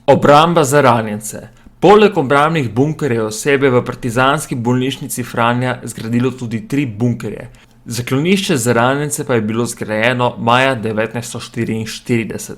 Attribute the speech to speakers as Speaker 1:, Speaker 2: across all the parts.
Speaker 1: Obramba za ranjence. Poleg obrambnih bunkerjev se je v partizanski bolnišnici Franja zgradilo tudi 3 bunkerje. Zaklonišče za ranjence pa je bilo zgrajeno maja 1944,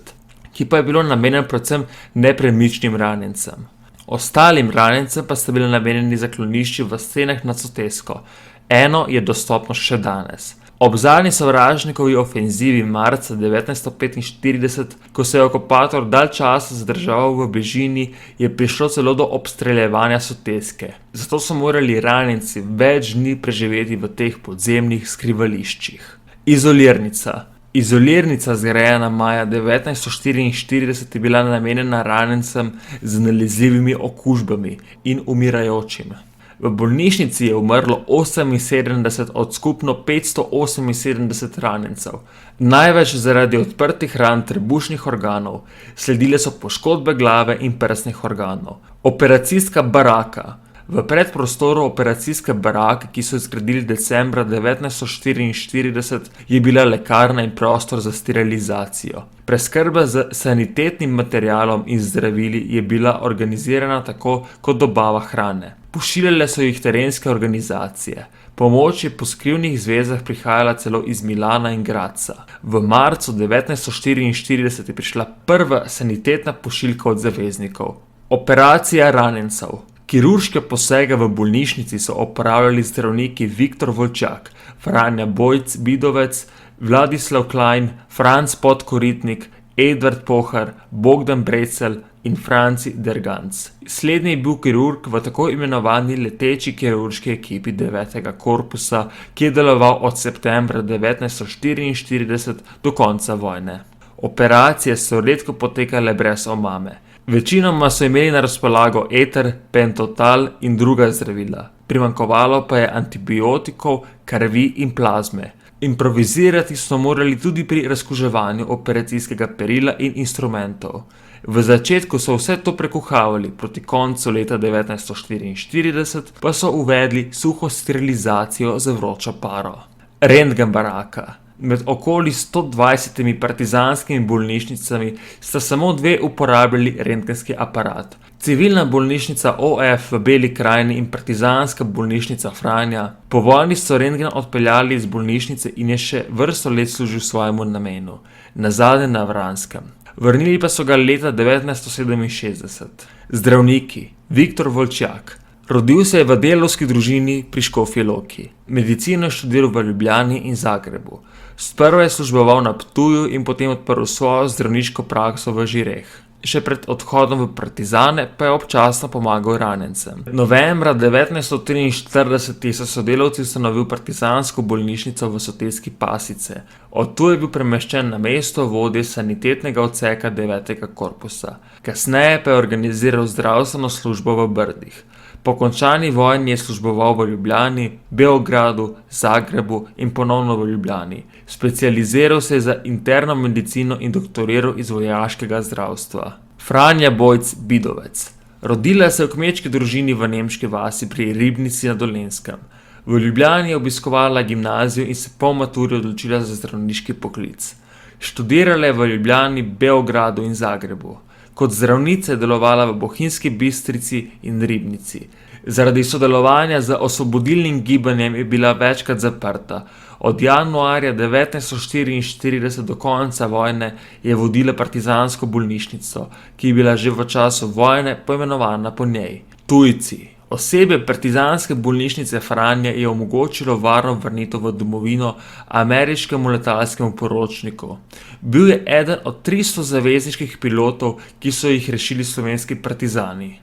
Speaker 1: ki pa je bilo namenjeno predvsem nepremičnim ranjencem. Ostalim ranjencem pa sta bili namenjeni zaklonišči v stenah nad Sotesko. Eno je dostopno še danes. Ob zadnji sovražnikovi ofenzivi marca 1945, ko se je okupator dalj časa zadrževal v bližini, je prišlo celo do obstreljevanja Soteske. Zato so morali ranjenci več dni preživeti v teh podzemnih skrivališčih. Izolirnica. Izolirnica, zgrajena maja 1944, je bila namenjena ranjencem z nalezljivimi okužbami in umirajočim. V bolnišnici je umrlo 78 od skupno 578 ranjencev, največ zaradi odprtih ran trebušnih organov, sledile so poškodbe glave in prsnih organov. Operacijska baraka. V predprostoru operacijske barake, ki so jo zgradili decembra 1944, je bila lekarna in prostor za sterilizacijo. Preskrba z sanitetnim materialom in zdravili je bila organizirana tako kot dobava hrane. Pošiljale so jih terenske organizacije. Pomoč je po skrivnih zvezah prihajala celo iz Milana in Gradca. V marcu 1944 je prišla prva sanitetna pošiljka od zaveznikov. Operacija ranjencev. Kirurške posege v bolnišnici so opravljali zdravniki Viktor Volčak, Franja Bojc-Bidovec, Vladislav Klein, Franc Podkoritnik, Edvard Pohar, Bogdan Brecelj in Franci Derganc. Slednji je bil kirurg v tako imenovani leteči kirurški ekipi 9. korpusa, ki je deloval od septembra 1944 do konca vojne. Operacije so redko potekale brez omame. Večinoma so imeli na razpolago eter, pentotal in druga zdravila. Primanjkovalo pa je antibiotikov, krvi in plazme. Improvizirati so morali tudi pri razkuževanju operacijskega perila in instrumentov. V začetku so vse to prekuhavali, proti koncu leta 1944 pa so uvedli suho sterilizacijo z vročo paro. Rentgen baraka. Med okoli 120 partizanskimi bolnišnicami sta samo 2 uporabljali rentgenski aparat. Civilna bolnišnica OF v Beli krajini in partizanska bolnišnica Franja. Po vojni so rentgen odpeljali iz bolnišnice in je še vrsto let služil svojemu namenu, nazadnje na Vranskem. Vrnili pa so ga leta 1967. Zdravniki. Viktor Volčak. Rodil se je v delavski družini pri Škofji Loki. Medicino je študiral v Ljubljani in Zagrebu. Sprva je služboval na Ptuju in potem odprl svojo zdravniško prakso v Žireh. Še pred odhodom v partizane pa je občasno pomagal ranjencem. Novembra 1943 so sodelavci ustanovili partizansko bolnišnico v Soteski Pasice. Od tu je bil premeščen na mesto vodje sanitetnega odseka 9. korpusa. Kasneje pa je organiziral zdravstveno službo v Brdih. Po končani vojni je služboval v Ljubljani, Beogradu, Zagrebu in ponovno v Ljubljani. Specializiral se je za interno medicino in doktoriral iz vojaškega zdravstva. Franja Bojc-Bidovec. Rodila se je v kmečki družini v nemški vasi pri Ribnici na Dolenjskem. V Ljubljani je obiskovala gimnazijo in se po maturi odločila za zdravniški poklic. Študirala je v Ljubljani, Beogradu in Zagrebu. Kot zdravnica je delovala v Bohinjski Bistrici in Ribnici. Zaradi sodelovanja z osvobodilnim gibanjem je bila večkrat zaprta. Od januarja 1944 do konca vojne je vodila partizansko bolnišnico, ki je bila že v času vojne poimenovana po njej. Tujci. Osebje partizanske bolnišnice Franja je omogočilo varno vrnitev v domovino ameriškemu letalskemu poročniku. Bil je eden od 300 zavezniških pilotov, ki so jih rešili slovenski partizani.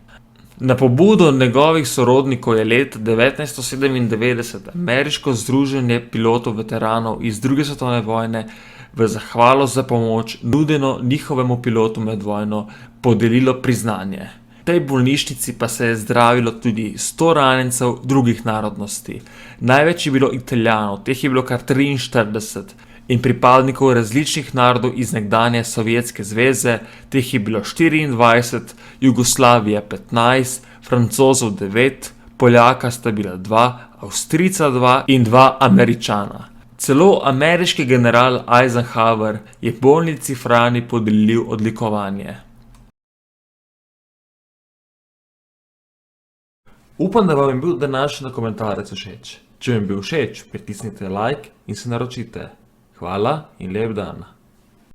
Speaker 1: Na pobudo njegovih sorodnikov je leta 1997 ameriško združenje pilotov veteranov iz 2. svetovne vojne v zahvalo za pomoč nudeno njihovemu pilotu med vojno podelilo priznanje. V tej bolnišnici pa se je zdravilo tudi 100 ranjencev drugih narodnosti. Največ je bilo Italijanov, teh je bilo kar 43, in pripadnikov različnih narodov iz nekdanje Sovjetske zveze, teh je bilo 24, Jugoslavije 15, Francozov 9, Poljaka sta bila 2, Avstrijca 2 in 2 Američana. Celo ameriški general Eisenhower je bolnici Frani podelil odlikovanje. Upam, da vam je bil današnji dokumentarec všeč. Če vam je bil všeč, pritisnite like in se naročite. Hvala in lep dan.